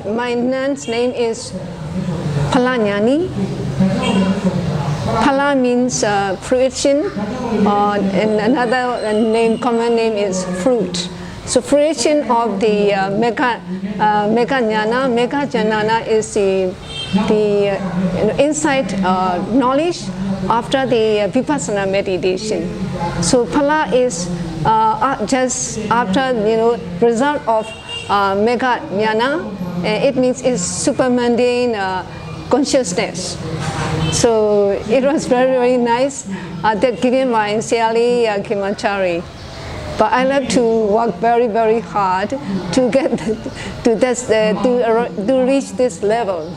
my nun's name is Pranani. Pala means fruition, and another common name is fruit. So fruition of the Mega Jnana. Mega Jnana is the insight knowledge after the Vipassana meditation. So Pala is just after result of Mega Jnana. It means it's super mundane consciousness. So it was very, very nice that given by Siali Kimachari. But I like to work very, very hard to get to reach this level.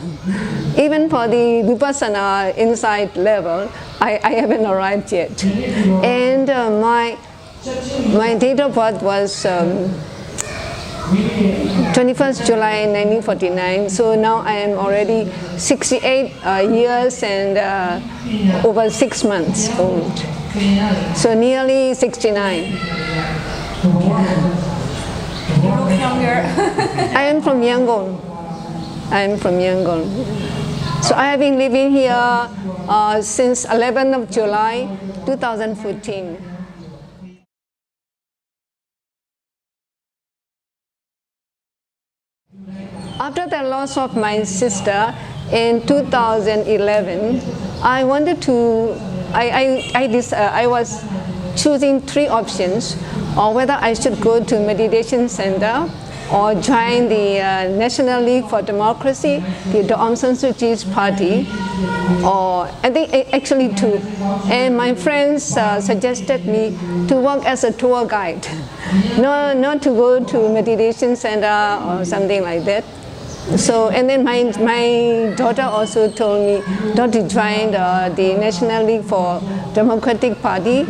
Even for the Vipassana insight level, I haven't arrived yet. And my date of birth was 21st July 1949. So now I am already 68 years and over 6 months old. So nearly 69. You look younger. I am from Yangon. So I have been living here since 11th of July 2014. After the loss of my sister in 2011, I wanted to. I was choosing 3 options, or whether I should go to meditation center or join the National League for Democracy, the Aung San Suu Kyi's party, or I think actually 2. And my friends suggested me to work as a tour guide, not to go to meditation center or something like that. So, and then my daughter also told me not to join the National League for Democratic Party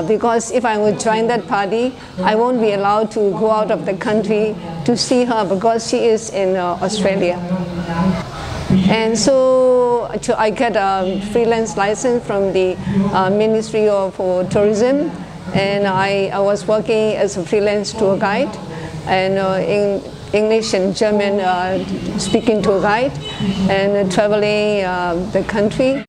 because if I would join that party, I won't be allowed to go out of the country to see her because she is in Australia. And so I get a freelance license from the Ministry of Tourism, and I was working as a freelance tour guide, and in English and German speaking tour guide, and traveling the country.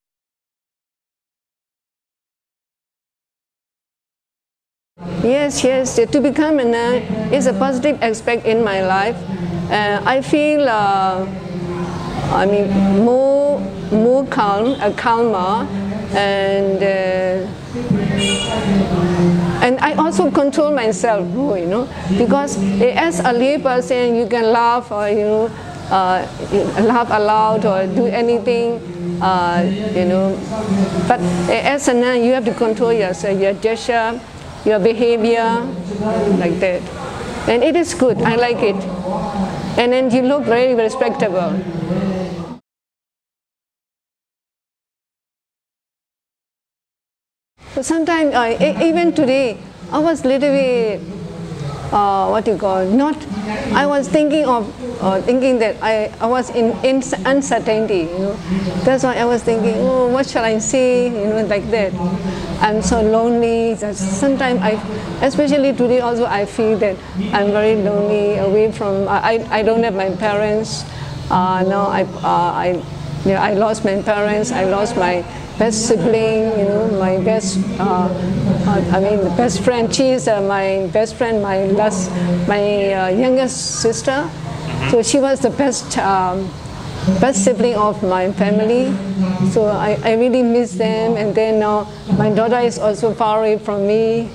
Yes, to become a nun is a positive aspect in my life. I feel more calmer, and I also control myself more, because as a lay person you can laugh or laugh aloud or do anything, But as a nun you have to control yourself, your gesture, your behavior, like that. And it is good, I like it. And then you look very respectable. So sometimes, even today, I was little bit, I was thinking that I was in uncertainty, That's why I was thinking, what shall I say, like that. I'm so lonely. Sometimes especially today also, I feel that I'm very lonely away from, I don't have my parents. Now I lost my parents, I lost my best sibling, my best, the best friend. She is my best friend, my youngest sister. So she was the best sibling of my family. So I really miss them. And then now my daughter is also far away from me.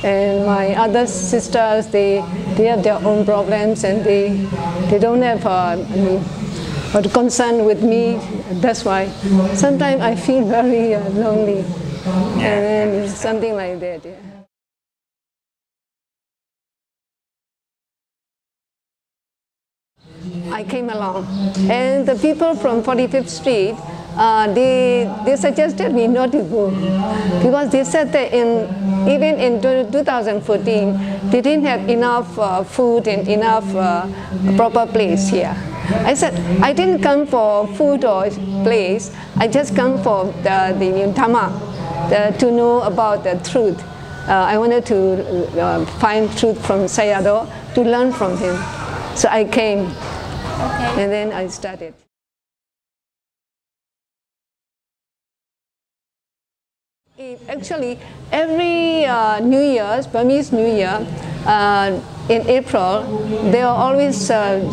And my other sisters, they have their own problems, and they don't have or concern with me. That's why sometimes I feel very lonely, and something like that. Yeah. I came along, and the people from 45th Street, they suggested me not to go because they said that even in 2014 they didn't have enough food and enough proper place here. I said, I didn't come for food or place, I just come for the Dhamma, to know about the truth. I wanted to find truth from Sayadaw, to learn from him. So I came. Okay. And then I started. Actually, every New Year's, Burmese New Year, in April, there are always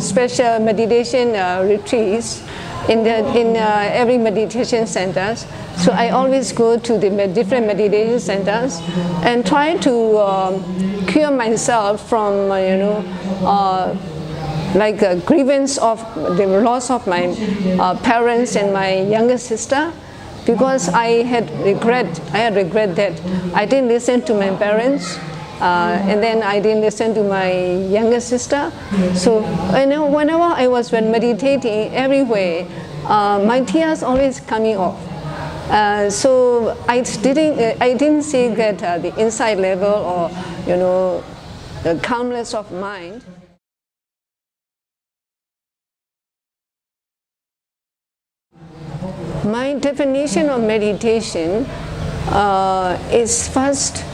special meditation retreats in every meditation centers. So I always go to the different meditation centers and try to cure myself from, like a grievance of the loss of my parents and my younger sister. Because I had regret that I didn't listen to my parents, and then I didn't listen to my younger sister. So whenever I was meditating everywhere, my tears always coming off. So I didn't see that the inside level or the calmness of mind. My definition of meditation is first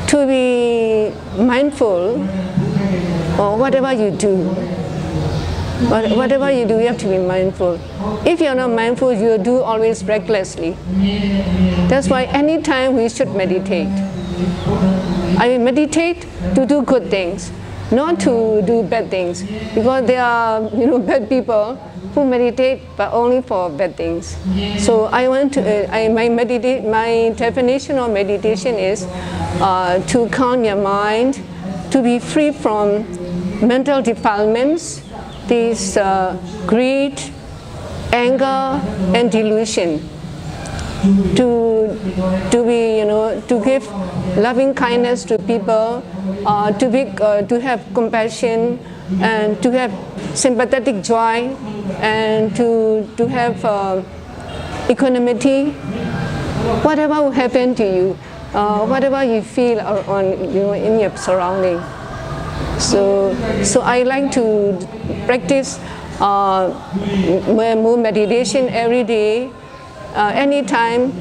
to be mindful of whatever you do. Whatever you do, you have to be mindful. If you're not mindful, you do always recklessly. That's why anytime we should meditate. I meditate to do good things, not to do bad things, because there are bad people who meditate but only for bad things. So I want to my definition of meditation is to calm your mind, to be free from mental defilements, these greed, anger, and delusion. To be to give loving kindness to people, to have compassion, and to have sympathetic joy, and to have equanimity. Whatever will happen to you, whatever you feel in your surrounding. So I like to practice more meditation every day, any time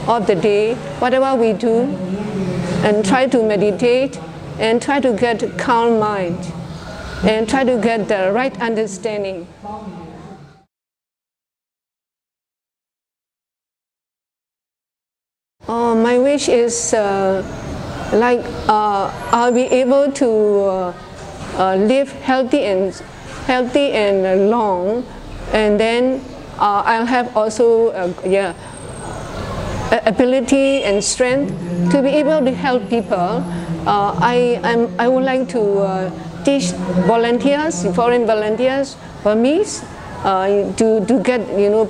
of the day, whatever we do, and try to meditate and try to get a calm mind and try to get the right understanding. My wish is I'll be able to live healthy and long, and then I'll have also ability and strength to be able to help people. I would like to teach volunteers, foreign volunteers, Burmese, to get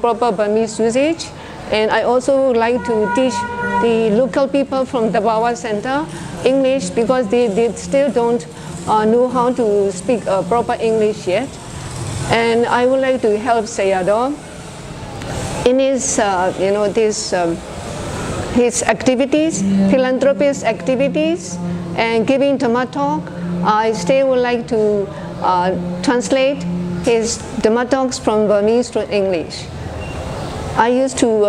proper Burmese usage. And I also would like to teach the local people from ThaBarWa Center English, because they still don't know how to speak proper English yet. And I would like to help Sayadaw in his his activities, philanthropist activities, and giving Dhamma talk. I still would like to translate his Dhamma talks from Burmese to English. I used to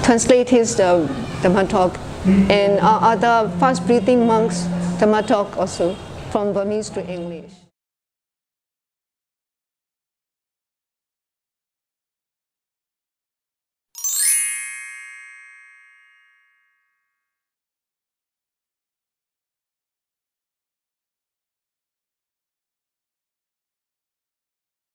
translate his Dhamma talk and other fast breathing monks Dhamma talk also from Burmese to English.